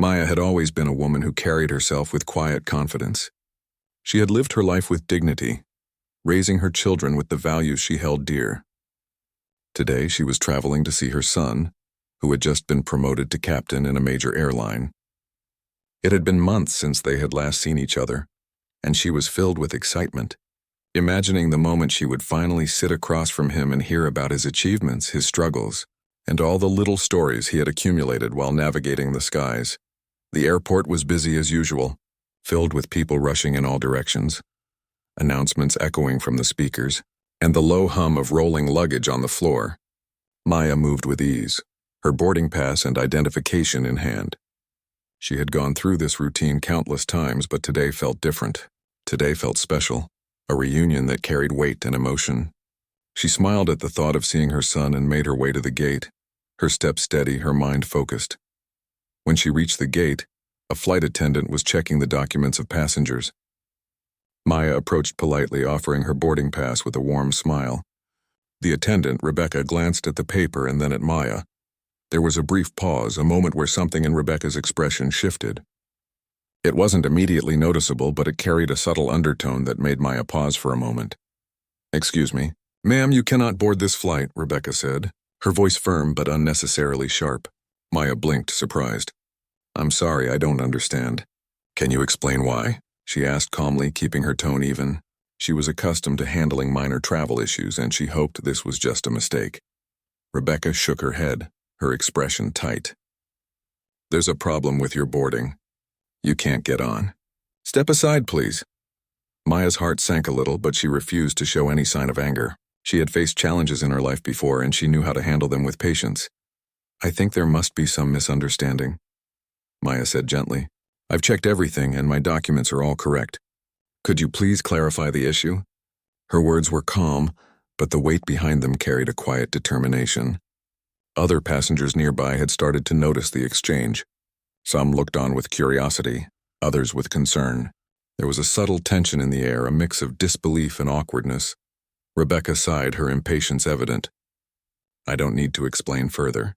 Maya had always been a woman who carried herself with quiet confidence. She had lived her life with dignity, raising her children with the values she held dear. Today, she was traveling to see her son, who had just been promoted to captain in a major airline. It had been months since they had last seen each other, and she was filled with excitement, imagining the moment she would finally sit across from him and hear about his achievements, his struggles, and all the little stories he had accumulated while navigating the skies. The airport was busy as usual, filled with people rushing in all directions, announcements echoing from the speakers, and the low hum of rolling luggage on the floor. Maya moved with ease, her boarding pass and identification in hand. She had gone through this routine countless times, but today felt different. Today felt special, a reunion that carried weight and emotion. She smiled at the thought of seeing her son and made her way to the gate, her steps steady, her mind focused. When she reached the gate, a flight attendant was checking the documents of passengers. Maya approached politely, offering her boarding pass with a warm smile. The attendant, Rebecca, glanced at the paper and then at Maya. There was a brief pause, a moment where something in Rebecca's expression shifted. It wasn't immediately noticeable, but it carried a subtle undertone that made Maya pause for a moment. "Excuse me. Ma'am, you cannot board this flight," Rebecca said, her voice firm but unnecessarily sharp. Maya blinked, surprised. "I'm sorry, I don't understand." "Can you explain why?" she asked calmly, keeping her tone even. She was accustomed to handling minor travel issues, and she hoped this was just a mistake. Rebecca shook her head, her expression tight. "There's a problem with your boarding. You can't get on. Step aside, please." Maya's heart sank a little, but she refused to show any sign of anger. She had faced challenges in her life before, and she knew how to handle them with patience. "I think there must be some misunderstanding," Maya said gently. "I've checked everything, and my documents are all correct. Could you please clarify the issue?" Her words were calm, but the weight behind them carried a quiet determination. Other passengers nearby had started to notice the exchange. Some looked on with curiosity, others with concern. There was a subtle tension in the air, a mix of disbelief and awkwardness. Rebecca sighed, her impatience evident. "I don't need to explain further.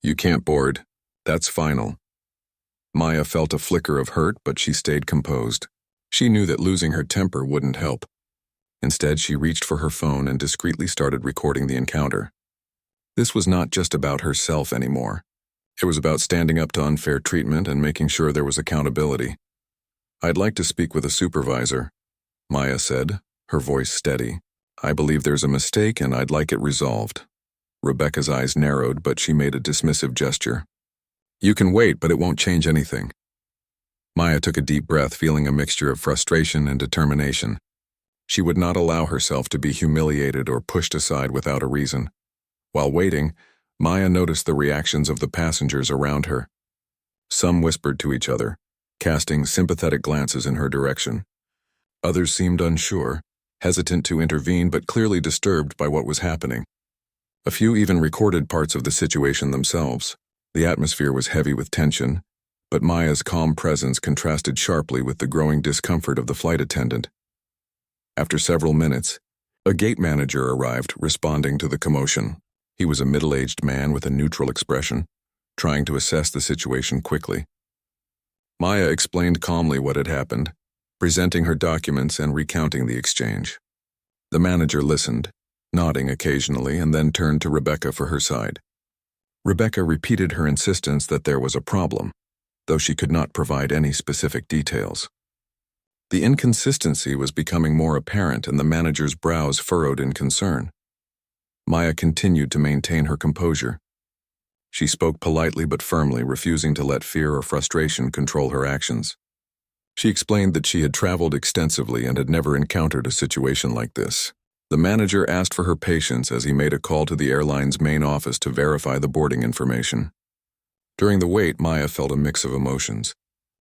You can't board. That's final." Maya felt a flicker of hurt, but she stayed composed. She knew that losing her temper wouldn't help. Instead, she reached for her phone and discreetly started recording the encounter. This was not just about herself anymore. It was about standing up to unfair treatment and making sure there was accountability. "I'd like to speak with a supervisor," Maya said, her voice steady. "I believe there's a mistake and I'd like it resolved." Rebecca's eyes narrowed, but she made a dismissive gesture. "You can wait, but it won't change anything." Maya took a deep breath, feeling a mixture of frustration and determination. She would not allow herself to be humiliated or pushed aside without a reason. While waiting, Maya noticed the reactions of the passengers around her. Some whispered to each other, casting sympathetic glances in her direction. Others seemed unsure, hesitant to intervene but clearly disturbed by what was happening. A few even recorded parts of the situation themselves. The atmosphere was heavy with tension, but Maya's calm presence contrasted sharply with the growing discomfort of the flight attendant. After several minutes, a gate manager arrived, responding to the commotion. He was a middle-aged man with a neutral expression, trying to assess the situation quickly. Maya explained calmly what had happened, presenting her documents and recounting the exchange. The manager listened, nodding occasionally, and then turned to Rebecca for her side. Rebecca repeated her insistence that there was a problem, though she could not provide any specific details. The inconsistency was becoming more apparent, and the manager's brows furrowed in concern. Maya continued to maintain her composure. She spoke politely but firmly, refusing to let fear or frustration control her actions. She explained that she had traveled extensively and had never encountered a situation like this. The manager asked for her patience as he made a call to the airline's main office to verify the boarding information. During the wait, Maya felt a mix of emotions.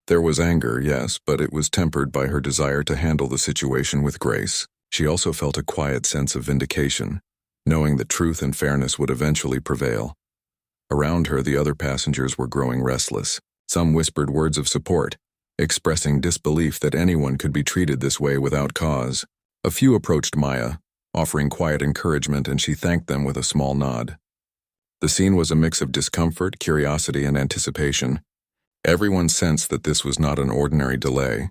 There was anger, yes, but it was tempered by her desire to handle the situation with grace. She also felt a quiet sense of vindication, knowing that truth and fairness would eventually prevail. Around her, the other passengers were growing restless. Some whispered words of support, expressing disbelief that anyone could be treated this way without cause. A few approached Maya, offering quiet encouragement, and she thanked them with a small nod. The scene was a mix of discomfort, curiosity, and anticipation, Everyone sensed that this was not an ordinary delay.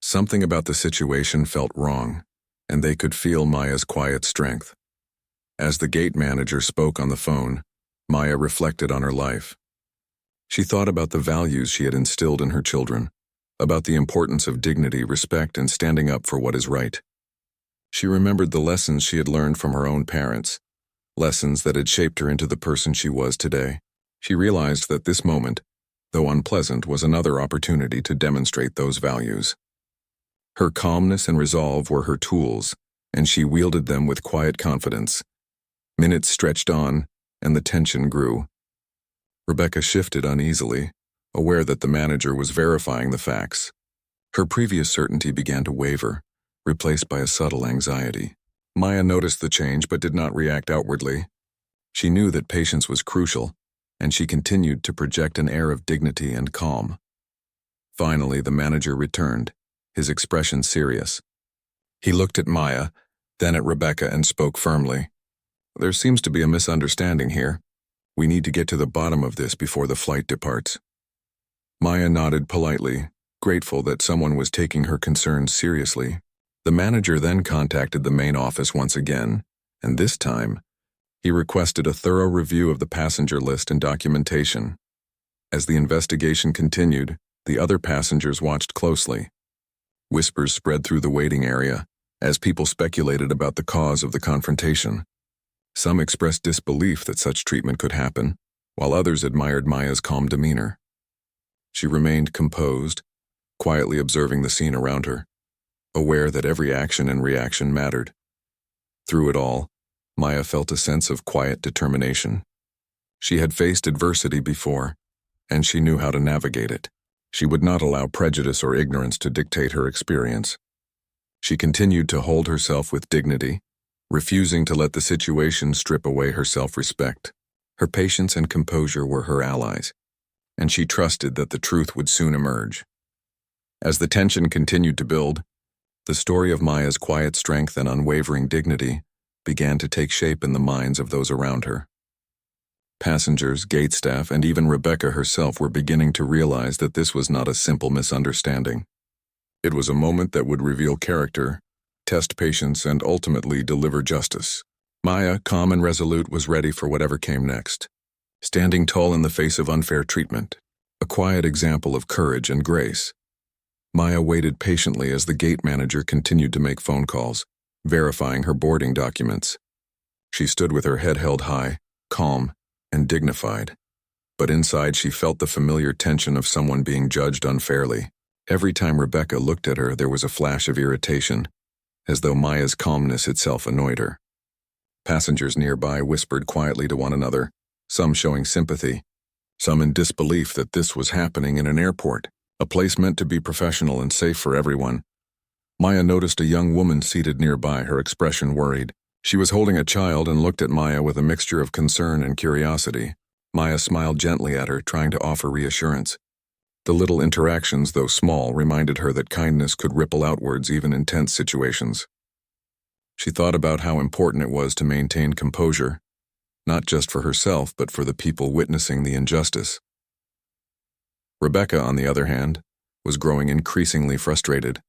Something about the situation felt wrong, and they could feel Maya's quiet strength. As the gate manager spoke on the phone, Maya reflected on her life. She thought about the values she had instilled in her children, about the importance of dignity, respect, and standing up for what is right. She remembered the lessons she had learned from her own parents, lessons that had shaped her into the person she was today. She realized that this moment, though unpleasant, was another opportunity to demonstrate those values. Her calmness and resolve were her tools, and she wielded them with quiet confidence. Minutes stretched on, and the tension grew. Rebecca shifted uneasily, aware that the manager was verifying the facts. Her previous certainty began to waver, replaced by a subtle anxiety. Maya noticed the change but did not react outwardly. She knew that patience was crucial, and she continued to project an air of dignity and calm. Finally, the manager returned, his expression serious. He looked at Maya, then at Rebecca, and spoke firmly. "There seems to be a misunderstanding here. We need to get to the bottom of this before the flight departs." Maya nodded politely, grateful that someone was taking her concerns seriously. The manager then contacted the main office once again, and this time, he requested a thorough review of the passenger list and documentation. As the investigation continued, the other passengers watched closely. Whispers spread through the waiting area, as people speculated about the cause of the confrontation. Some expressed disbelief that such treatment could happen, while others admired Maya's calm demeanor. She remained composed, quietly observing the scene around her, aware that every action and reaction mattered. Through it all, Maya felt a sense of quiet determination. She had faced adversity before, and she knew how to navigate it. She would not allow prejudice or ignorance to dictate her experience. She continued to hold herself with dignity, refusing to let the situation strip away her self-respect. Her patience and composure were her allies, and she trusted that the truth would soon emerge. As the tension continued to build, the story of Maya's quiet strength and unwavering dignity began to take shape in the minds of those around her. Passengers, gate staff, and even Rebecca herself were beginning to realize that this was not a simple misunderstanding. It was a moment that would reveal character, test patience, and ultimately deliver justice. Maya, calm and resolute, was ready for whatever came next. Standing tall in the face of unfair treatment, a quiet example of courage and grace. Maya waited patiently as the gate manager continued to make phone calls, verifying her boarding documents. She stood with her head held high, calm, and dignified. But inside she felt the familiar tension of someone being judged unfairly. Every time Rebecca looked at her, there was a flash of irritation, as though Maya's calmness itself annoyed her. Passengers nearby whispered quietly to one another, some showing sympathy, some in disbelief that this was happening in an airport, a place meant to be professional and safe for everyone. Maya noticed a young woman seated nearby, her expression worried. She was holding a child and looked at Maya with a mixture of concern and curiosity. Maya smiled gently at her, trying to offer reassurance. The little interactions, though small, reminded her that kindness could ripple outwards even in tense situations. She thought about how important it was to maintain composure, not just for herself but for the people witnessing the injustice. Rebecca, on the other hand, was growing increasingly frustrated.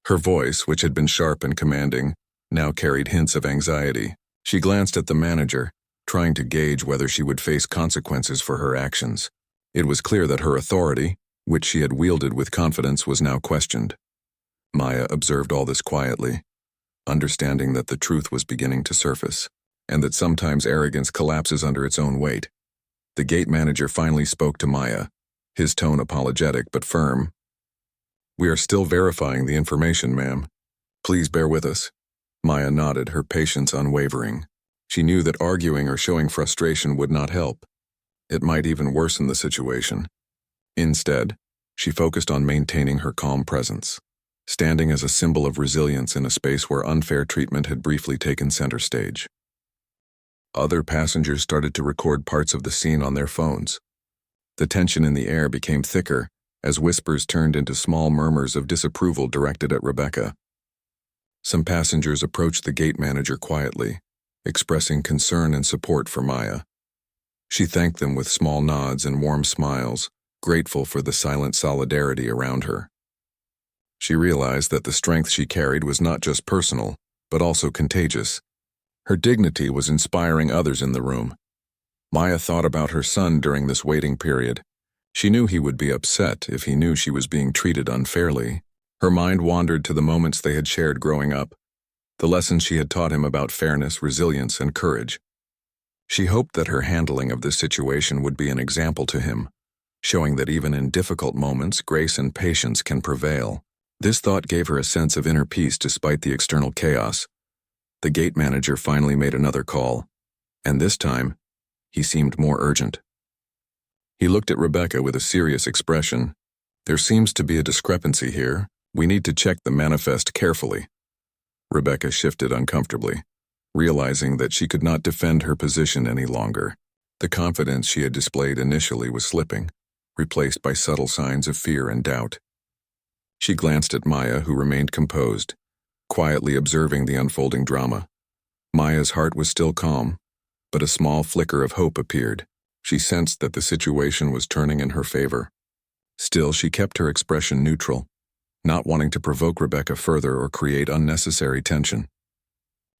Her voice, which had been sharp and commanding, now carried hints of anxiety. She glanced at the manager, trying to gauge whether she would face consequences for her actions. It was clear that her authority, which she had wielded with confidence, was now questioned. Maya observed all this quietly, understanding that the truth was beginning to surface, and that sometimes arrogance collapses under its own weight. The gate manager finally spoke to Maya, his tone apologetic but firm. "We are still verifying the information, ma'am. Please bear with us." Maya nodded, her patience unwavering. She knew that arguing or showing frustration would not help. It might even worsen the situation. Instead, she focused on maintaining her calm presence, standing as a symbol of resilience in a space where unfair treatment had briefly taken center stage. Other passengers started to record parts of the scene on their phones. The tension in the air became thicker as whispers turned into small murmurs of disapproval directed at Rebecca. Some passengers approached the gate manager quietly, expressing concern and support for Maya. She thanked them with small nods and warm smiles, grateful for the silent solidarity around her. She realized that the strength she carried was not just personal, but also contagious. Her dignity was inspiring others in the room. Maya thought about her son during this waiting period. She knew he would be upset if he knew she was being treated unfairly. Her mind wandered to the moments they had shared growing up, the lessons she had taught him about fairness, resilience, and courage. She hoped that her handling of this situation would be an example to him, showing that even in difficult moments, grace and patience can prevail. This thought gave her a sense of inner peace despite the external chaos. The gate manager finally made another call, and this time, he seemed more urgent. He looked at Rebecca with a serious expression. "There seems to be a discrepancy here. We need to check the manifest carefully." Rebecca shifted uncomfortably, realizing that she could not defend her position any longer. The confidence she had displayed initially was slipping, replaced by subtle signs of fear and doubt. She glanced at Maya, who remained composed, quietly observing the unfolding drama. Maya's heart was still calm, but a small flicker of hope appeared. She sensed that the situation was turning in her favor. Still, she kept her expression neutral, not wanting to provoke Rebecca further or create unnecessary tension.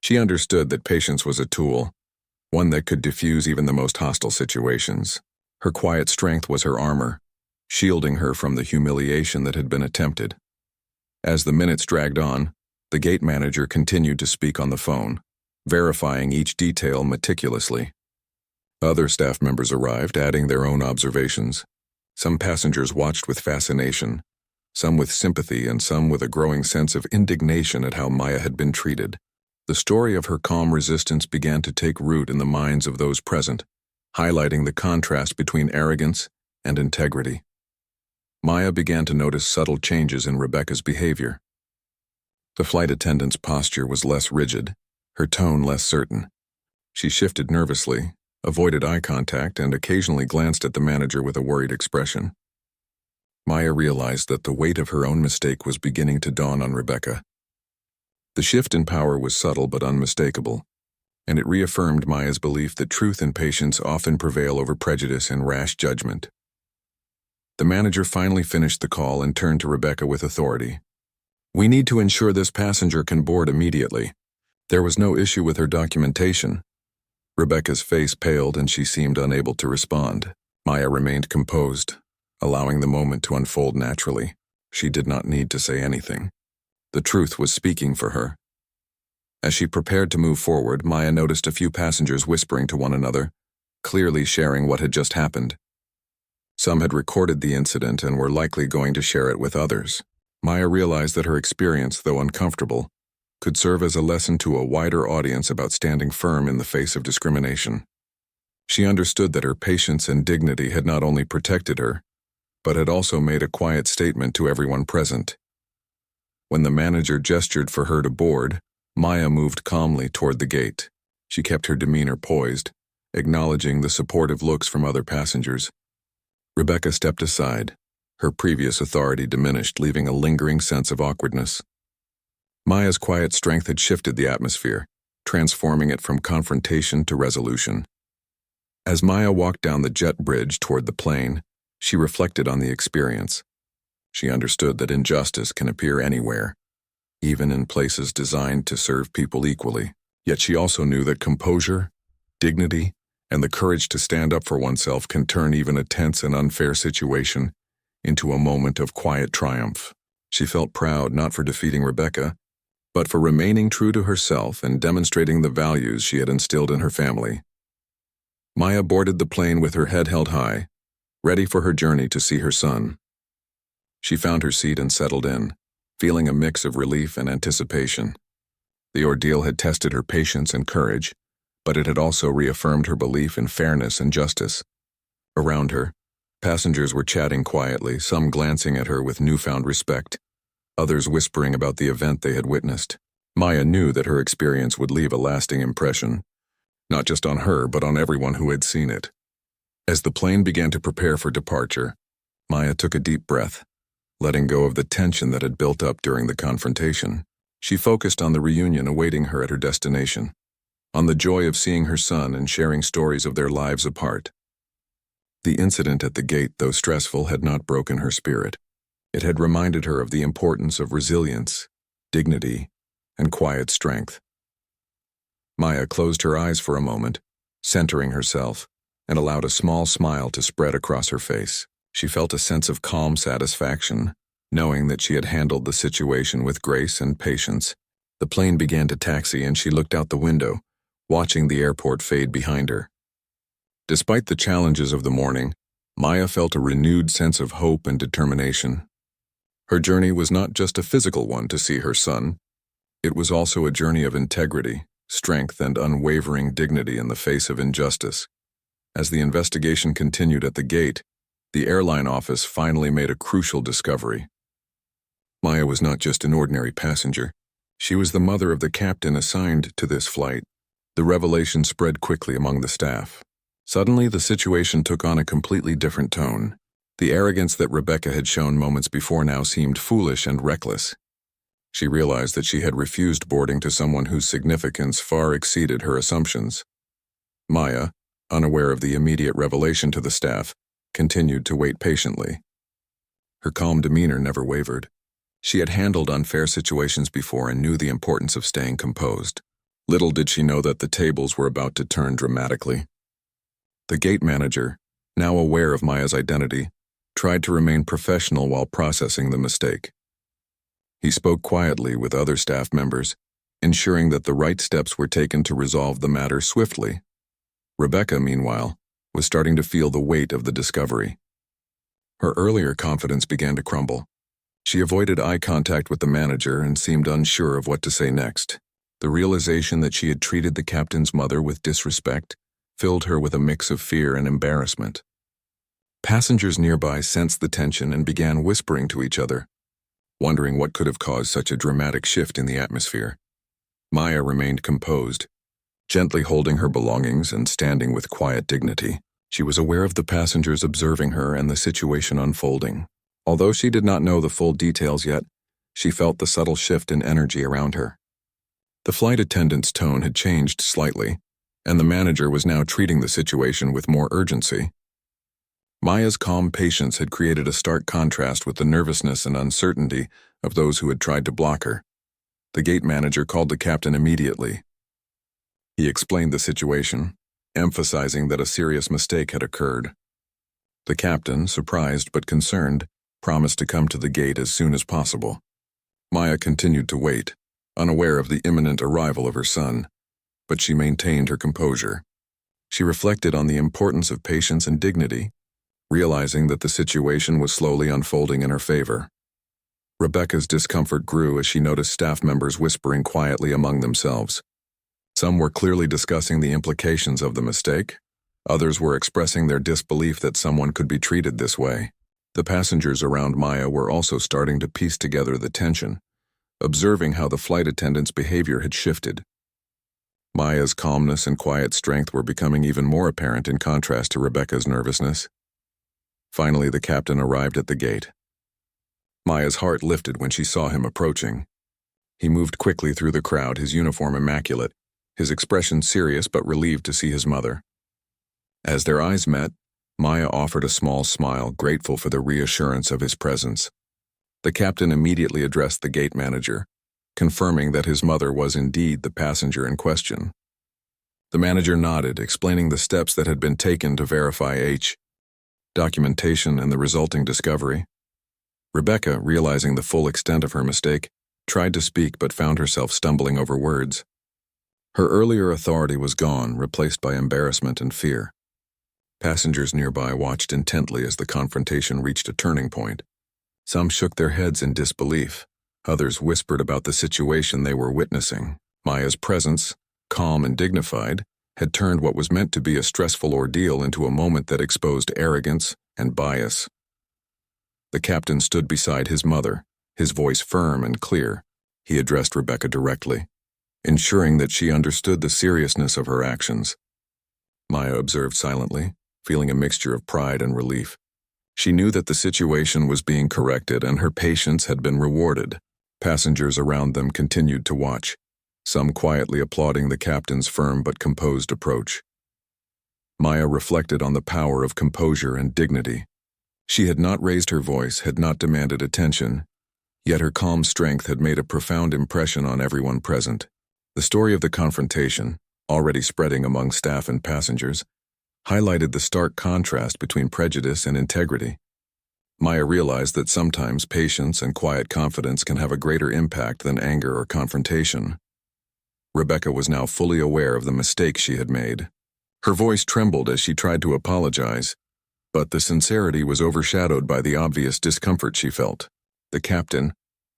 She understood that patience was a tool, one that could diffuse even the most hostile situations. Her quiet strength was her armor, shielding her from the humiliation that had been attempted. As the minutes dragged on, the gate manager continued to speak on the phone, verifying each detail meticulously. Other staff members arrived, adding their own observations. Some passengers watched with fascination, some with sympathy, and some with a growing sense of indignation at how Maya had been treated. The story of her calm resistance began to take root in the minds of those present, highlighting the contrast between arrogance and integrity. Maya began to notice subtle changes in Rebecca's behavior. The flight attendant's posture was less rigid, her tone less certain. She shifted nervously, avoided eye contact, and occasionally glanced at the manager with a worried expression. Maya realized that the weight of her own mistake was beginning to dawn on Rebecca. The shift in power was subtle but unmistakable, and it reaffirmed Maya's belief that truth and patience often prevail over prejudice and rash judgment. The manager finally finished the call and turned to Rebecca with authority. "We need to ensure this passenger can board immediately. There was no issue with her documentation." Rebecca's face paled and she seemed unable to respond. Maya remained composed, allowing the moment to unfold naturally. She did not need to say anything. The truth was speaking for her. As she prepared to move forward, Maya noticed a few passengers whispering to one another, clearly sharing what had just happened. Some had recorded the incident and were likely going to share it with others. Maya realized that her experience, though uncomfortable, could serve as a lesson to a wider audience about standing firm in the face of discrimination. She understood that her patience and dignity had not only protected her, but had also made a quiet statement to everyone present. When the manager gestured for her to board, Maya moved calmly toward the gate. She kept her demeanor poised, acknowledging the supportive looks from other passengers. Rebecca stepped aside, her previous authority diminished, leaving a lingering sense of awkwardness. Maya's quiet strength had shifted the atmosphere, transforming it from confrontation to resolution. As Maya walked down the jet bridge toward the plane, she reflected on the experience. She understood that injustice can appear anywhere, even in places designed to serve people equally. Yet she also knew that composure, dignity, and the courage to stand up for oneself can turn even a tense and unfair situation into a moment of quiet triumph. She felt proud not for defeating Rebecca, but for remaining true to herself and demonstrating the values she had instilled in her family. Maya boarded the plane with her head held high, ready for her journey to see her son. She found her seat and settled in, feeling a mix of relief and anticipation. The ordeal had tested her patience and courage, but it had also reaffirmed her belief in fairness and justice. Around her, passengers were chatting quietly, some glancing at her with newfound respect, others whispering about the event they had witnessed. Maya knew that her experience would leave a lasting impression, not just on her but on everyone who had seen it. As the plane began to prepare for departure, Maya took a deep breath, letting go of the tension that had built up during the confrontation. She focused on the reunion awaiting her at her destination, on the joy of seeing her son and sharing stories of their lives apart. The incident at the gate, though stressful, had not broken her spirit. It had reminded her of the importance of resilience, dignity, and quiet strength. Maya closed her eyes for a moment, centering herself, and allowed a small smile to spread across her face. She felt a sense of calm satisfaction, knowing that she had handled the situation with grace and patience. The plane began to taxi and she looked out the window, watching the airport fade behind her. Despite the challenges of the morning, Maya felt a renewed sense of hope and determination. Her journey was not just a physical one to see her son. It was also a journey of integrity, strength, and unwavering dignity in the face of injustice. As the investigation continued at the gate, the airline office finally made a crucial discovery. Maya was not just an ordinary passenger. She was the mother of the captain assigned to this flight. The revelation spread quickly among the staff. Suddenly, the situation took on a completely different tone. The arrogance that Rebecca had shown moments before now seemed foolish and reckless. She realized that she had refused boarding to someone whose significance far exceeded her assumptions. Maya, unaware of the immediate revelation to the staff, continued to wait patiently. Her calm demeanor never wavered. She had handled unfair situations before and knew the importance of staying composed. Little did she know that the tables were about to turn dramatically. The gate manager, now aware of Maya's identity, tried to remain professional while processing the mistake. He spoke quietly with other staff members, ensuring that the right steps were taken to resolve the matter swiftly. Rebecca, meanwhile, was starting to feel the weight of the discovery. Her earlier confidence began to crumble. She avoided eye contact with the manager and seemed unsure of what to say next. The realization that she had treated the captain's mother with disrespect filled her with a mix of fear and embarrassment. Passengers nearby sensed the tension and began whispering to each other, wondering what could have caused such a dramatic shift in the atmosphere. Maya remained composed, gently holding her belongings and standing with quiet dignity. She was aware of the passengers observing her and the situation unfolding. Although she did not know the full details yet, she felt the subtle shift in energy around her. The flight attendant's tone had changed slightly, and the manager was now treating the situation with more urgency. Maya's calm patience had created a stark contrast with the nervousness and uncertainty of those who had tried to block her. The gate manager called the captain immediately. He explained the situation, emphasizing that a serious mistake had occurred. The captain, surprised but concerned, promised to come to the gate as soon as possible. Maya continued to wait, unaware of the imminent arrival of her son, but she maintained her composure. She reflected on the importance of patience and dignity, realizing that the situation was slowly unfolding in her favor. Rebecca's discomfort grew as she noticed staff members whispering quietly among themselves. Some were clearly discussing the implications of the mistake. Others were expressing their disbelief that someone could be treated this way. The passengers around Maya were also starting to piece together the tension, observing how the flight attendant's behavior had shifted. Maya's calmness and quiet strength were becoming even more apparent in contrast to Rebecca's nervousness. Finally, the captain arrived at the gate. Maya's heart lifted when she saw him approaching. He moved quickly through the crowd, his uniform immaculate, his expression serious but relieved to see his mother. As their eyes met, Maya offered a small smile, grateful for the reassurance of his presence. The captain immediately addressed the gate manager, confirming that his mother was indeed the passenger in question. The manager nodded, explaining the steps that had been taken to verify documentation and the resulting discovery. Rebecca, realizing the full extent of her mistake, tried to speak but found herself stumbling over words. Her earlier authority was gone, replaced by embarrassment and fear. Passengers nearby watched intently as the confrontation reached a turning point. Some shook their heads in disbelief. Others whispered about the situation they were witnessing. Maya's presence, calm and dignified, had turned what was meant to be a stressful ordeal into a moment that exposed arrogance and bias. The captain stood beside his mother, his voice firm and clear. He addressed Rebecca directly, ensuring that she understood the seriousness of her actions. Maya observed silently, feeling a mixture of pride and relief. She knew that the situation was being corrected and her patience had been rewarded. Passengers around them continued to watch, some quietly applauding the captain's firm but composed approach. Maya reflected on the power of composure and dignity. She had not raised her voice, had not demanded attention, yet her calm strength had made a profound impression on everyone present. The story of the confrontation, already spreading among staff and passengers, highlighted the stark contrast between prejudice and integrity. Maya realized that sometimes patience and quiet confidence can have a greater impact than anger or confrontation. Rebecca was now fully aware of the mistake she had made. Her voice trembled as she tried to apologize, but the sincerity was overshadowed by the obvious discomfort she felt. The captain,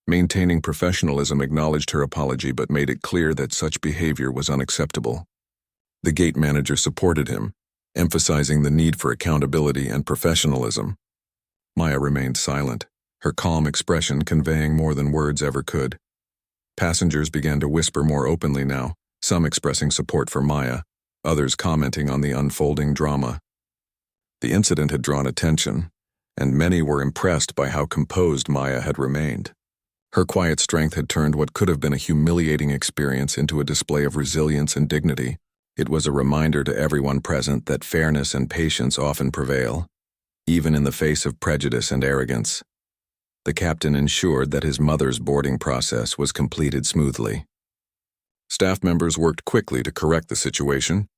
maintaining professionalism, acknowledged her apology but made it clear that such behavior was unacceptable. The gate manager supported him, emphasizing the need for accountability and professionalism. Maya remained silent, her calm expression conveying more than words ever could. Passengers began to whisper more openly now, some expressing support for Maya, others commenting on the unfolding drama. The incident had drawn attention, and many were impressed by how composed Maya had remained. Her quiet strength had turned what could have been a humiliating experience into a display of resilience and dignity. It was a reminder to everyone present that fairness and patience often prevail, even in the face of prejudice and arrogance. The captain ensured that his mother's boarding process was completed smoothly. Staff members worked quickly to correct the situation,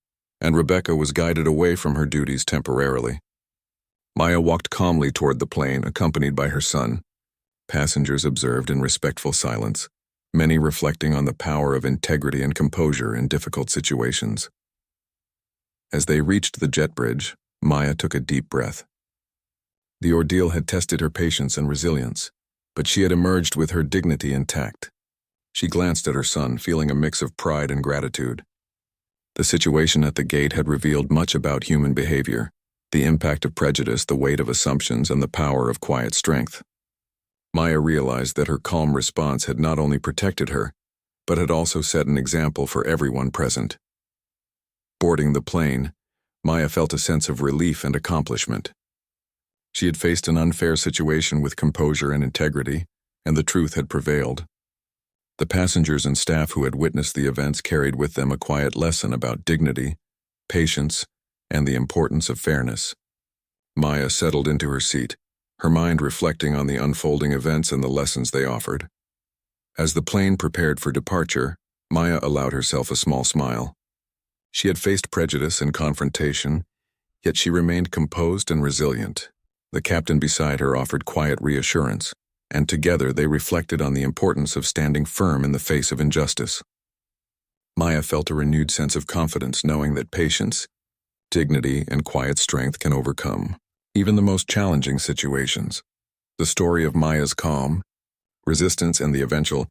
and Rebecca was guided away from her duties temporarily. Maya walked calmly toward the plane, accompanied by her son. Passengers observed in respectful silence, many reflecting on the power of integrity and composure in difficult situations. As they reached the jet bridge, Maya took a deep breath. The ordeal had tested her patience and resilience, but she had emerged with her dignity intact. She glanced at her son, feeling a mix of pride and gratitude. The situation at the gate had revealed much about human behavior, the impact of prejudice, the weight of assumptions, and the power of quiet strength. Maya realized that her calm response had not only protected her, but had also set an example for everyone present. Boarding the plane, Maya felt a sense of relief and accomplishment. She had faced an unfair situation with composure and integrity, and the truth had prevailed. The passengers and staff who had witnessed the events carried with them a quiet lesson about dignity, patience, and the importance of fairness. Maya settled into her seat, her mind reflecting on the unfolding events and the lessons they offered. As the plane prepared for departure, Maya allowed herself a small smile. She had faced prejudice and confrontation, yet she remained composed and resilient. The captain beside her offered quiet reassurance, and together they reflected on the importance of standing firm in the face of injustice. Maya felt a renewed sense of confidence, knowing that patience, dignity, and quiet strength can overcome even the most challenging situations. The story of Maya's calm, resistance, and the eventual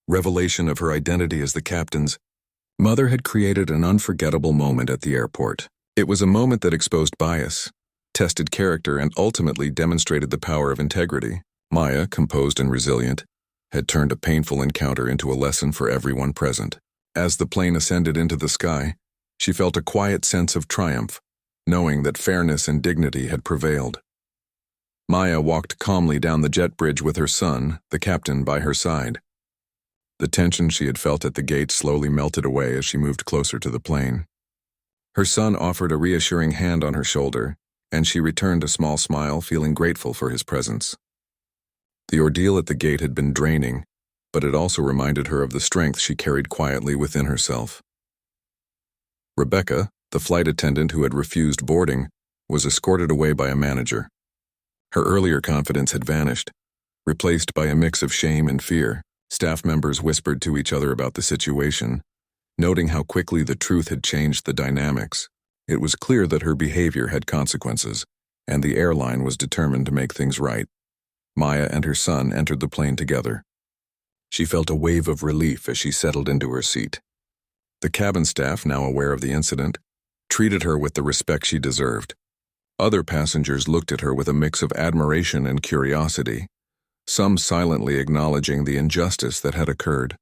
revelation of her identity as the captain's mother had created an unforgettable moment at the airport. It was a moment that exposed bias, tested character, and ultimately demonstrated the power of integrity. Maya, composed and resilient, had turned a painful encounter into a lesson for everyone present. As the plane ascended into the sky, she felt a quiet sense of triumph, knowing that fairness and dignity had prevailed. Maya walked calmly down the jet bridge with her son, the captain, by her side. The tension she had felt at the gate slowly melted away as she moved closer to the plane. Her son offered a reassuring hand on her shoulder, and she returned a small smile, feeling grateful for his presence. The ordeal at the gate had been draining, but it also reminded her of the strength she carried quietly within herself. Rebecca, the flight attendant who had refused boarding, was escorted away by a manager. Her earlier confidence had vanished, replaced by a mix of shame and fear. Staff members whispered to each other about the situation, noting how quickly the truth had changed the dynamics. It was clear that her behavior had consequences, and the airline was determined to make things right. Maya and her son entered the plane together. She felt a wave of relief as she settled into her seat. The cabin staff, now aware of the incident, treated her with the respect she deserved. Other passengers looked at her with a mix of admiration and curiosity, some silently acknowledging the injustice that had occurred.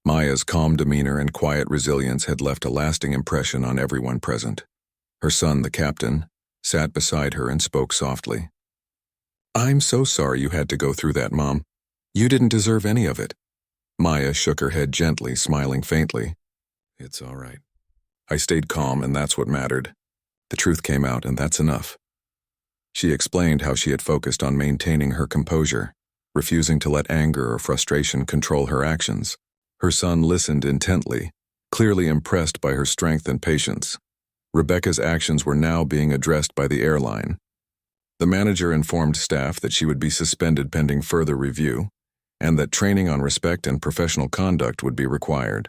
Maya's calm demeanor and quiet resilience had left a lasting impression on everyone present. Her son, the captain, sat beside her and spoke softly. "I'm so sorry you had to go through that, Mom. You didn't deserve any of it." Maya shook her head gently, smiling faintly. "It's all right. I stayed calm, and that's what mattered. The truth came out, and that's enough. She explained how she had focused on maintaining her composure, refusing to let anger or frustration control her actions. Her son listened intently, clearly impressed by her strength and patience. Rebecca's actions were now being addressed by the airline. The manager informed staff that she would be suspended pending further review, and that training on respect and professional conduct would be required.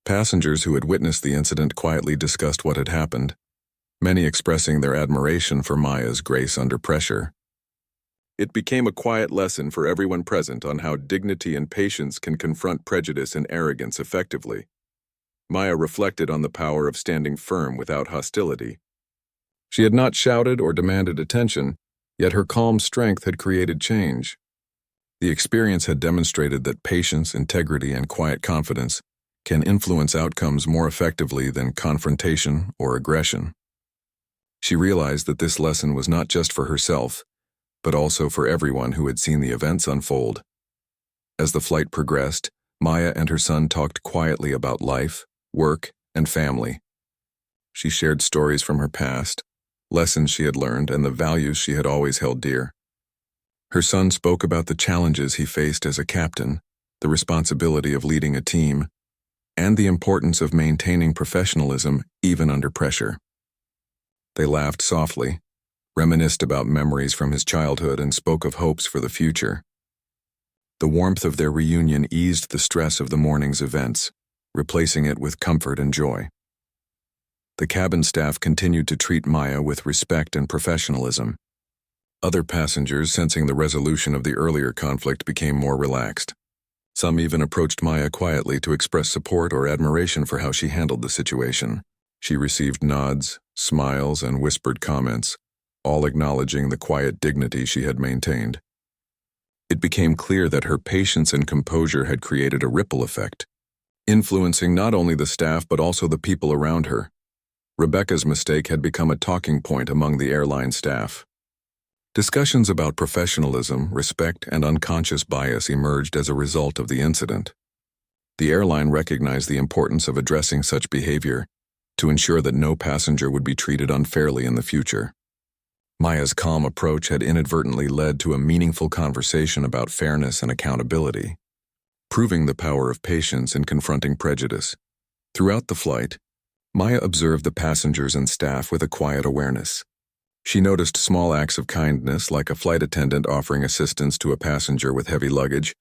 Passengers who had witnessed the incident quietly discussed what had happened, many expressing their admiration for Maya's grace under pressure. It became a quiet lesson for everyone present on how dignity and patience can confront prejudice and arrogance effectively. Maya reflected on the power of standing firm without hostility. She had not shouted or demanded attention, yet her calm strength had created change. The experience had demonstrated that patience, integrity, and quiet confidence can influence outcomes more effectively than confrontation or aggression. She realized that this lesson was not just for herself, but also for everyone who had seen the events unfold. As the flight progressed, Maya and her son talked quietly about life, work, and family. She shared stories from her past, lessons she had learned, and the values she had always held dear. Her son spoke about the challenges he faced as a captain, the responsibility of leading a team, and the importance of maintaining professionalism even under pressure. They laughed softly, reminisced about memories from his childhood, and spoke of hopes for the future. The warmth of their reunion eased the stress of the morning's events, replacing it with comfort and joy. The cabin staff continued to treat Maya with respect and professionalism. Other passengers, sensing the resolution of the earlier conflict, became more relaxed. Some even approached Maya quietly to express support or admiration for how she handled the situation. She received nods, smiles, and whispered comments, all acknowledging the quiet dignity she had maintained. It became clear that her patience and composure had created a ripple effect, influencing not only the staff but also the people around her. Rebecca's mistake had become a talking point among the airline staff. Discussions about professionalism, respect, and unconscious bias emerged as a result of the incident. The airline recognized the importance of addressing such behavior to ensure that no passenger would be treated unfairly in the future. Maya's calm approach had inadvertently led to a meaningful conversation about fairness and accountability, proving the power of patience in confronting prejudice. Throughout the flight, Maya observed the passengers and staff with a quiet awareness. She noticed small acts of kindness, like a flight attendant offering assistance to a passenger with heavy luggage,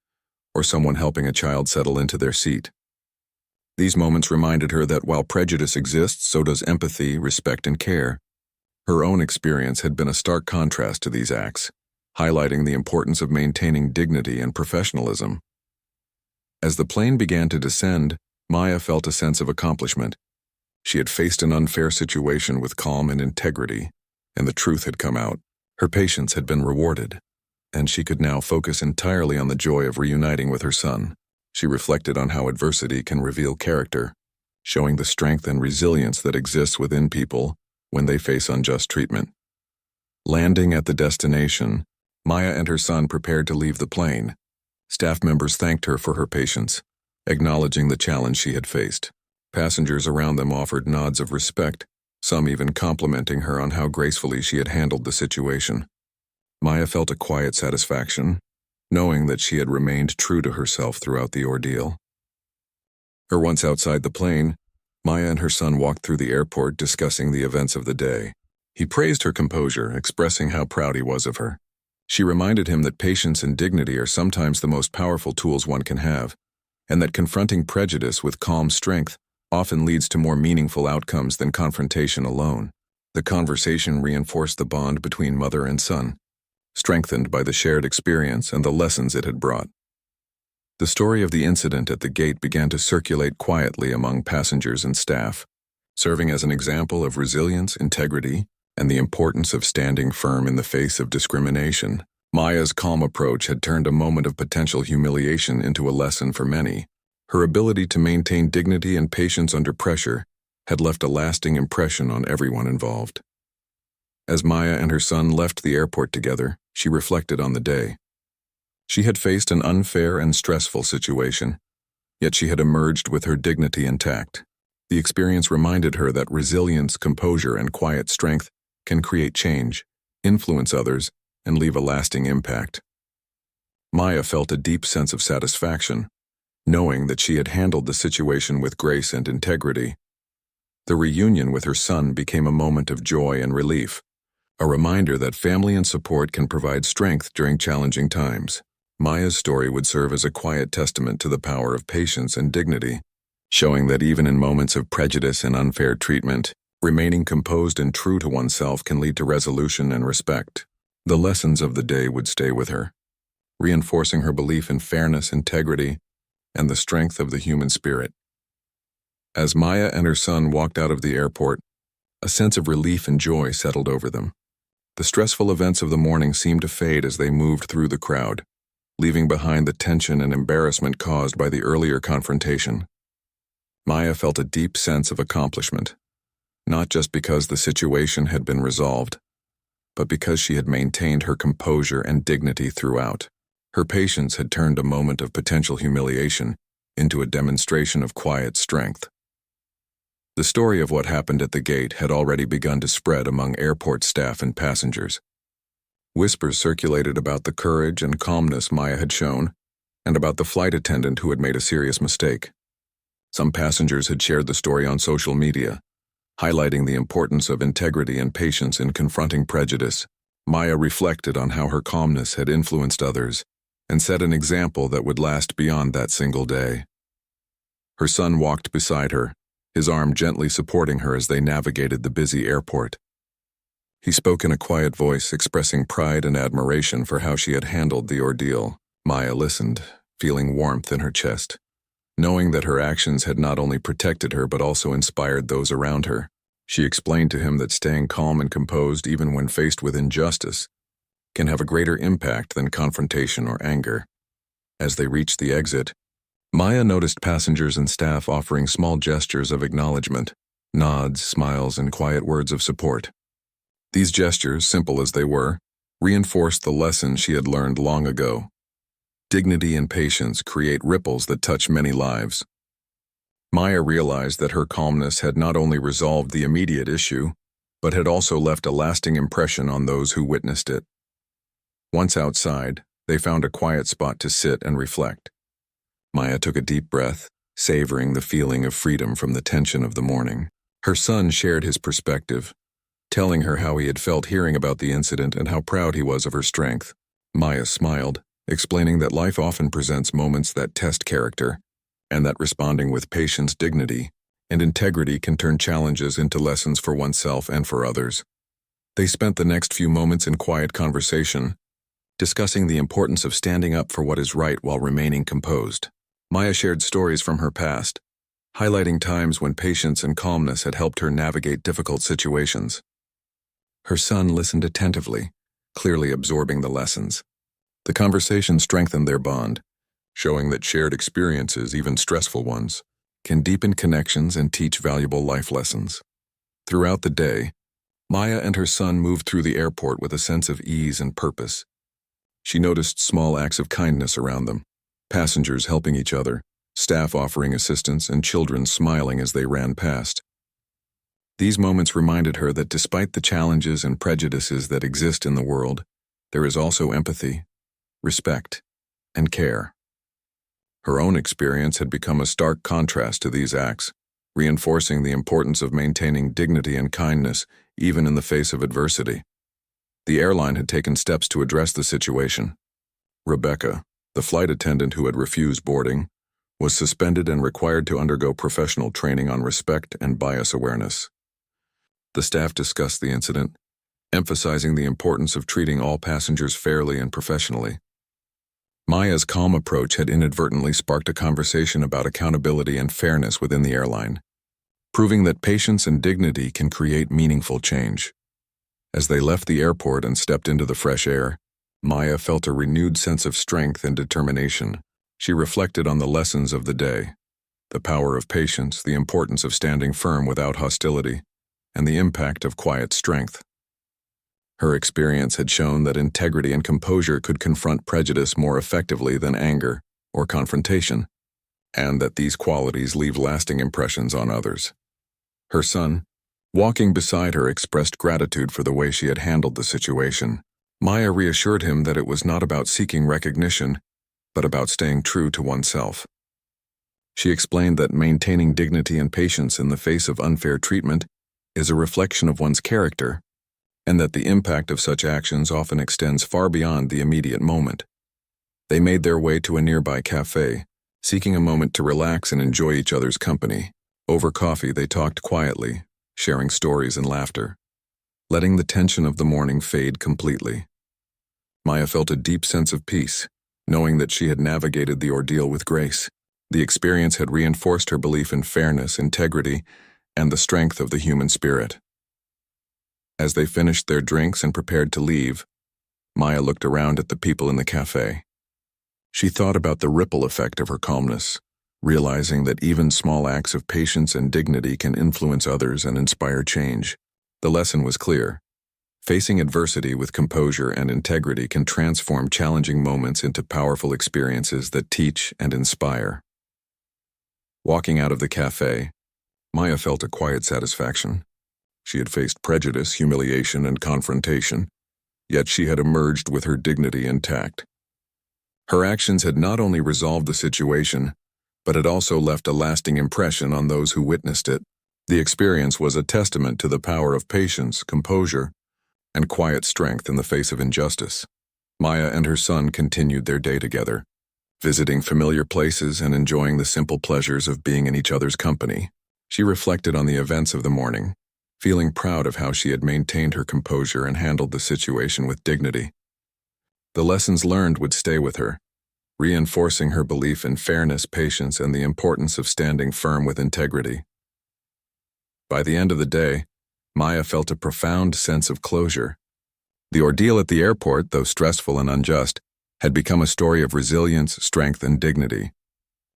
or someone helping a child settle into their seat. These moments reminded her that while prejudice exists, so does empathy, respect, and care. Her own experience had been a stark contrast to these acts, highlighting the importance of maintaining dignity and professionalism. As the plane began to descend, Maya felt a sense of accomplishment. She had faced an unfair situation with calm and integrity, and the truth had come out. Her patience had been rewarded, and she could now focus entirely on the joy of reuniting with her son. She reflected on how adversity can reveal character, showing the strength and resilience that exists within people when they face unjust treatment. Landing at the destination, Maya and her son prepared to leave the plane. Staff members thanked her for her patience, acknowledging the challenge she had faced. Passengers around them offered nods of respect, some even complimenting her on how gracefully she had handled the situation. Maya felt a quiet satisfaction, knowing that she had remained true to herself throughout the ordeal. Once outside the plane, Maya and her son walked through the airport discussing the events of the day. He praised her composure, expressing how proud he was of her. She reminded him that patience and dignity are sometimes the most powerful tools one can have, and that confronting prejudice with calm strength often leads to more meaningful outcomes than confrontation alone. The conversation reinforced the bond between mother and son, strengthened by the shared experience and the lessons it had brought. The story of the incident at the gate began to circulate quietly among passengers and staff, serving as an example of resilience, integrity, and the importance of standing firm in the face of discrimination. Maya's calm approach had turned a moment of potential humiliation into a lesson for many. Her ability to maintain dignity and patience under pressure had left a lasting impression on everyone involved. As Maya and her son left the airport together, she reflected on the day. She had faced an unfair and stressful situation, yet she had emerged with her dignity intact. The experience reminded her that resilience, composure, and quiet strength can create change, influence others, and leave a lasting impact. Maya felt a deep sense of satisfaction, knowing that she had handled the situation with grace and integrity. The reunion with her son became a moment of joy and relief, a reminder that family and support can provide strength during challenging times. Maya's story would serve as a quiet testament to the power of patience and dignity, showing that even in moments of prejudice and unfair treatment, remaining composed and true to oneself can lead to resolution and respect. The lessons of the day would stay with her, reinforcing her belief in fairness, integrity, and the strength of the human spirit. As Maya and her son walked out of the airport, a sense of relief and joy settled over them. The stressful events of the morning seemed to fade as they moved through the crowd, leaving behind the tension and embarrassment caused by the earlier confrontation. Maya felt a deep sense of accomplishment, not just because the situation had been resolved, but because she had maintained her composure and dignity throughout. Her patience had turned a moment of potential humiliation into a demonstration of quiet strength. The story of what happened at the gate had already begun to spread among airport staff and passengers. Whispers circulated about the courage and calmness Maya had shown, and about the flight attendant who had made a serious mistake. Some passengers had shared the story on social media, highlighting the importance of integrity and patience in confronting prejudice. Maya reflected on how her calmness had influenced others and set an example that would last beyond that single day. Her son walked beside her, his arm gently supporting her as they navigated the busy airport. He spoke in a quiet voice, expressing pride and admiration for how she had handled the ordeal. Maya listened, feeling warmth in her chest, knowing that her actions had not only protected her but also inspired those around her. She explained to him that staying calm and composed even when faced with injustice can have a greater impact than confrontation or anger. As they reached the exit, Maya noticed passengers and staff offering small gestures of acknowledgement, nods, smiles, and quiet words of support. These gestures, simple as they were, reinforced the lesson she had learned long ago. Dignity and patience create ripples that touch many lives. Maya realized that her calmness had not only resolved the immediate issue, but had also left a lasting impression on those who witnessed it. Once outside, they found a quiet spot to sit and reflect. Maya took a deep breath, savoring the feeling of freedom from the tension of the morning. Her son shared his perspective, telling her how he had felt hearing about the incident and how proud he was of her strength. Maya smiled, explaining that life often presents moments that test character, and that responding with patience, dignity, and integrity can turn challenges into lessons for oneself and for others. They spent the next few moments in quiet conversation, discussing the importance of standing up for what is right while remaining composed. Maya shared stories from her past, highlighting times when patience and calmness had helped her navigate difficult situations. Her son listened attentively, clearly absorbing the lessons. The conversation strengthened their bond, showing that shared experiences, even stressful ones, can deepen connections and teach valuable life lessons. Throughout the day, Maya and her son moved through the airport with a sense of ease and purpose. She noticed small acts of kindness around them, passengers helping each other, staff offering assistance, and children smiling as they ran past. These moments reminded her that despite the challenges and prejudices that exist in the world, there is also empathy, respect, and care. Her own experience had become a stark contrast to these acts, reinforcing the importance of maintaining dignity and kindness even in the face of adversity. The airline had taken steps to address the situation. Rebecca, the flight attendant who had refused boarding, was suspended and required to undergo professional training on respect and bias awareness. The staff discussed the incident, emphasizing the importance of treating all passengers fairly and professionally. Maya's calm approach had inadvertently sparked a conversation about accountability and fairness within the airline, proving that patience and dignity can create meaningful change. As they left the airport and stepped into the fresh air, Maya felt a renewed sense of strength and determination. She reflected on the lessons of the day, the power of patience, the importance of standing firm without hostility, and the impact of quiet strength. Her experience had shown that integrity and composure could confront prejudice more effectively than anger or confrontation, and that these qualities leave lasting impressions on others. Her son, walking beside her, expressed gratitude for the way she had handled the situation. Maya reassured him that it was not about seeking recognition, but about staying true to oneself. She explained that maintaining dignity and patience in the face of unfair treatment is a reflection of one's character, and that the impact of such actions often extends far beyond the immediate moment. They made their way to a nearby cafe, seeking a moment to relax and enjoy each other's company. Over coffee, they talked quietly, sharing stories and laughter, letting the tension of the morning fade completely. Maya felt a deep sense of peace, knowing that she had navigated the ordeal with grace. The experience had reinforced her belief in fairness, integrity, and the strength of the human spirit. As they finished their drinks and prepared to leave, Maya looked around at the people in the cafe. She thought about the ripple effect of her calmness, realizing that even small acts of patience and dignity can influence others and inspire change. The lesson was clear. Facing adversity with composure and integrity can transform challenging moments into powerful experiences that teach and inspire. Walking out of the cafe, Maya felt a quiet satisfaction. She had faced prejudice, humiliation, and confrontation, yet she had emerged with her dignity intact. Her actions had not only resolved the situation, but had also left a lasting impression on those who witnessed it. The experience was a testament to the power of patience, composure, and quiet strength in the face of injustice. Maya and her son continued their day together, visiting familiar places and enjoying the simple pleasures of being in each other's company. She reflected on the events of the morning, feeling proud of how she had maintained her composure and handled the situation with dignity. The lessons learned would stay with her, reinforcing her belief in fairness, patience, and the importance of standing firm with integrity. By the end of the day, Maya felt a profound sense of closure. The ordeal at the airport, though stressful and unjust, had become a story of resilience, strength, and dignity.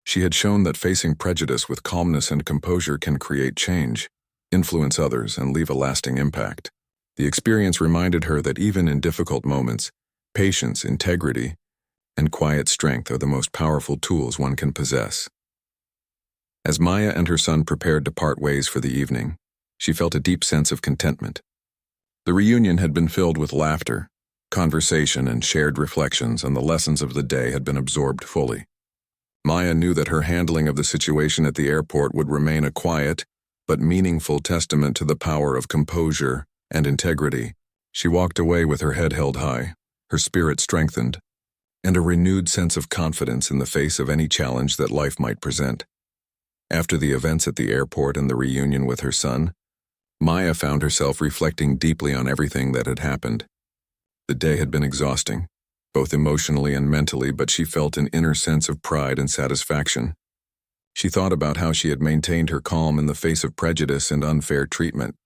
She had shown that facing prejudice with calmness and composure can create change, influence others, and leave a lasting impact. The experience reminded her that even in difficult moments, patience, integrity, and quiet strength are the most powerful tools one can possess. As Maya and her son prepared to part ways for the evening, she felt a deep sense of contentment. The reunion had been filled with laughter, conversation, and shared reflections, and the lessons of the day had been absorbed fully. Maya knew that her handling of the situation at the airport would remain a quiet but meaningful testament to the power of composure and integrity. She walked away with her head held high, her spirit strengthened, and a renewed sense of confidence in the face of any challenge that life might present. After the events at the airport and the reunion with her son, Maya found herself reflecting deeply on everything that had happened. The day had been exhausting, both emotionally and mentally, but she felt an inner sense of pride and satisfaction. She thought about how she had maintained her calm in the face of prejudice and unfair treatment,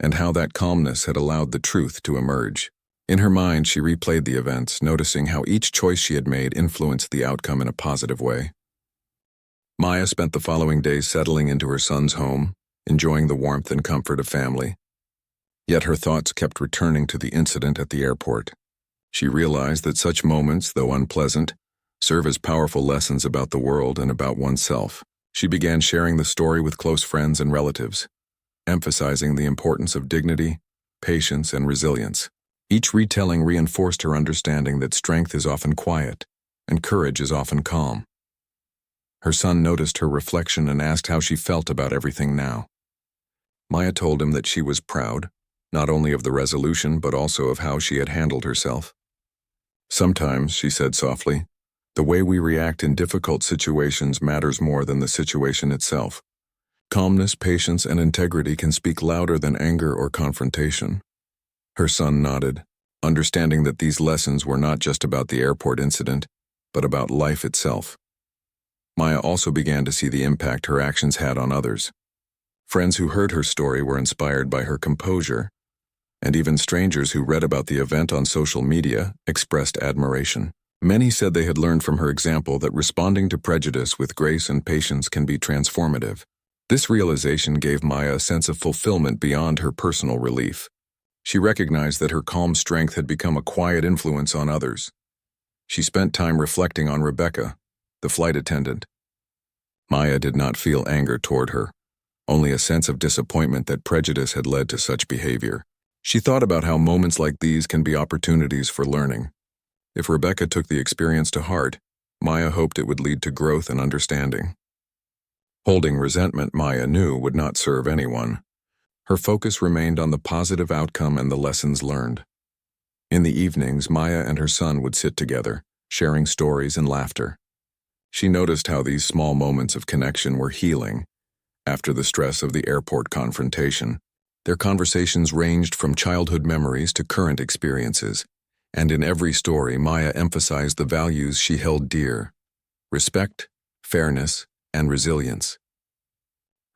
and how that calmness had allowed the truth to emerge. In her mind, she replayed the events, noticing how each choice she had made influenced the outcome in a positive way. Maya spent the following days settling into her son's home, enjoying the warmth and comfort of family. Yet her thoughts kept returning to the incident at the airport. She realized that such moments, though unpleasant, serve as powerful lessons about the world and about oneself. She began sharing the story with close friends and relatives, emphasizing the importance of dignity, patience, and resilience. Each retelling reinforced her understanding that strength is often quiet, and courage is often calm. Her son noticed her reflection and asked how she felt about everything now. Maya told him that she was proud, not only of the resolution but also of how she had handled herself. Sometimes, she said softly, the way we react in difficult situations matters more than the situation itself. Calmness, patience, and integrity can speak louder than anger or confrontation. Her son nodded, understanding that these lessons were not just about the airport incident, but about life itself. Maya also began to see the impact her actions had on others. Friends who heard her story were inspired by her composure, and even strangers who read about the event on social media expressed admiration. Many said they had learned from her example that responding to prejudice with grace and patience can be transformative. This realization gave Maya a sense of fulfillment beyond her personal relief. She recognized that her calm strength had become a quiet influence on others. She spent time reflecting on Rebecca, the flight attendant. Maya did not feel anger toward her, only a sense of disappointment that prejudice had led to such behavior. She thought about how moments like these can be opportunities for learning. If Rebecca took the experience to heart, Maya hoped it would lead to growth and understanding. Holding resentment, Maya knew, would not serve anyone. Her focus remained on the positive outcome and the lessons learned. In the evenings, Maya and her son would sit together, sharing stories and laughter. She noticed how these small moments of connection were healing. After the stress of the airport confrontation, their conversations ranged from childhood memories to current experiences, and in every story, Maya emphasized the values she held dear: respect, fairness, and resilience.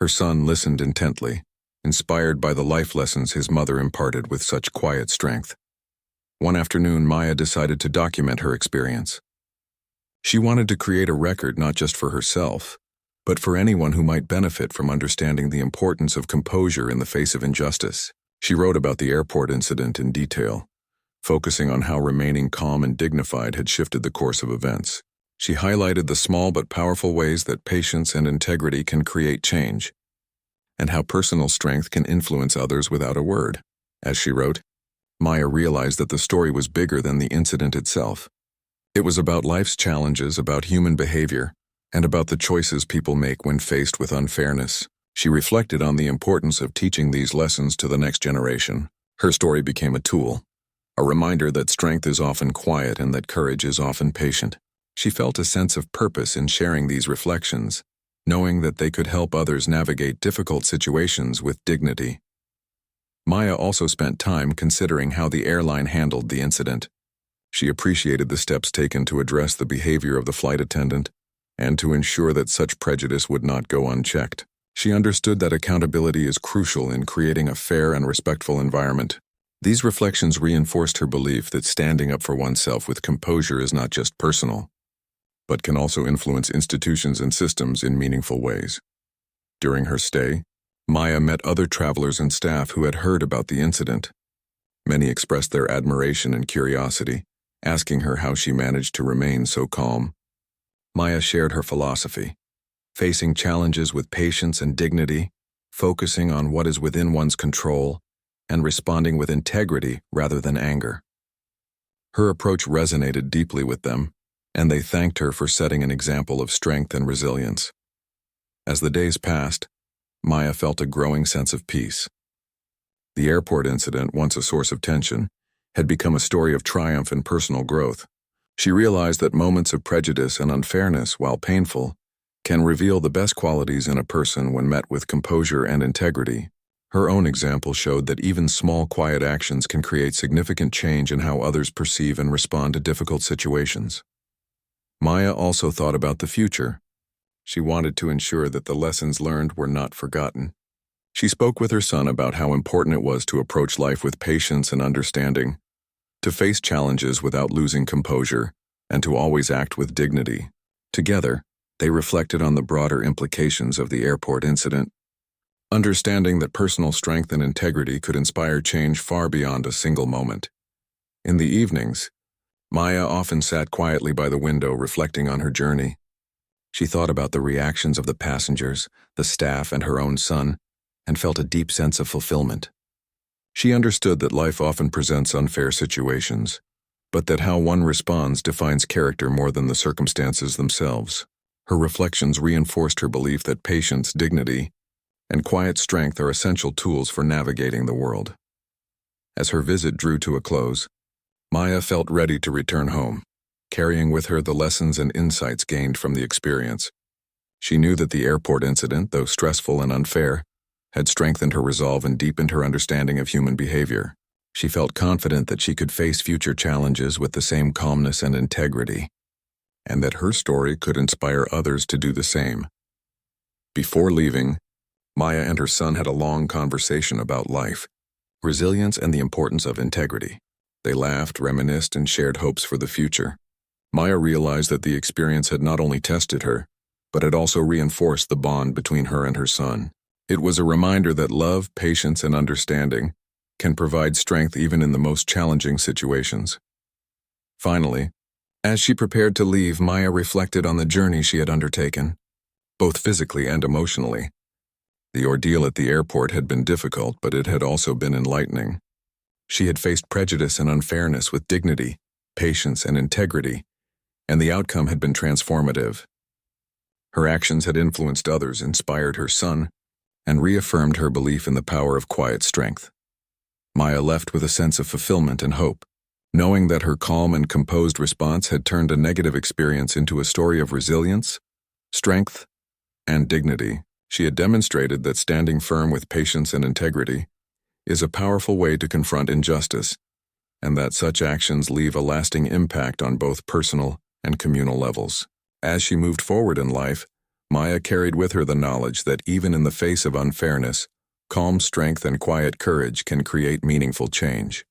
Her son listened intently, inspired by the life lessons his mother imparted with such quiet strength. One afternoon, Maya decided to document her experience. She wanted to create a record not just for herself, but for anyone who might benefit from understanding the importance of composure in the face of injustice. She wrote about the airport incident in detail, focusing on how remaining calm and dignified had shifted the course of events. She highlighted the small but powerful ways that patience and integrity can create change, and how personal strength can influence others without a word. As she wrote, Maya realized that the story was bigger than the incident itself. It was about life's challenges, about human behavior, and about the choices people make when faced with unfairness. She reflected on the importance of teaching these lessons to the next generation. Her story became a tool, a reminder that strength is often quiet and that courage is often patient. She felt a sense of purpose in sharing these reflections, knowing that they could help others navigate difficult situations with dignity. Maya also spent time considering how the airline handled the incident. She appreciated the steps taken to address the behavior of the flight attendant and to ensure that such prejudice would not go unchecked. She understood that accountability is crucial in creating a fair and respectful environment. These reflections reinforced her belief that standing up for oneself with composure is not just personal, but can also influence institutions and systems in meaningful ways. During her stay, Maya met other travelers and staff who had heard about the incident. Many expressed their admiration and curiosity, asking her how she managed to remain so calm. Maya shared her philosophy: facing challenges with patience and dignity, focusing on what is within one's control, and responding with integrity rather than anger. Her approach resonated deeply with them, and they thanked her for setting an example of strength and resilience. As the days passed, Maya felt a growing sense of peace. The airport incident, once a source of tension, had become a story of triumph and personal growth. She realized that moments of prejudice and unfairness, while painful, can reveal the best qualities in a person when met with composure and integrity. Her own example showed that even small, quiet actions can create significant change in how others perceive and respond to difficult situations. Maya also thought about the future. She wanted to ensure that the lessons learned were not forgotten. She spoke with her son about how important it was to approach life with patience and understanding, to face challenges without losing composure, and to always act with dignity. Together, they reflected on the broader implications of the airport incident, understanding that personal strength and integrity could inspire change far beyond a single moment. In the evenings, Maya often sat quietly by the window reflecting on her journey. She thought about the reactions of the passengers, the staff, and her own son, and felt a deep sense of fulfillment. She understood that life often presents unfair situations, but that how one responds defines character more than the circumstances themselves. Her reflections reinforced her belief that patience, dignity, and quiet strength are essential tools for navigating the world. As her visit drew to a close, Maya felt ready to return home, carrying with her the lessons and insights gained from the experience. She knew that the airport incident, though stressful and unfair, had strengthened her resolve and deepened her understanding of human behavior. She felt confident that she could face future challenges with the same calmness and integrity, and that her story could inspire others to do the same. Before leaving, Maya and her son had a long conversation about life, resilience, and the importance of integrity. They laughed, reminisced, and shared hopes for the future. Maya realized that the experience had not only tested her, but had also reinforced the bond between her and her son. It was a reminder that love, patience, and understanding can provide strength even in the most challenging situations. Finally, as she prepared to leave, Maya reflected on the journey she had undertaken, both physically and emotionally. The ordeal at the airport had been difficult, but it had also been enlightening. She had faced prejudice and unfairness with dignity, patience, and integrity, and the outcome had been transformative. Her actions had influenced others, inspired her son, and reaffirmed her belief in the power of quiet strength. Maya left with a sense of fulfillment and hope, knowing that her calm and composed response had turned a negative experience into a story of resilience, strength, and dignity. She had demonstrated that standing firm with patience and integrity is a powerful way to confront injustice, and that such actions leave a lasting impact on both personal and communal levels. As she moved forward in life, Maya carried with her the knowledge that even in the face of unfairness, calm strength and quiet courage can create meaningful change.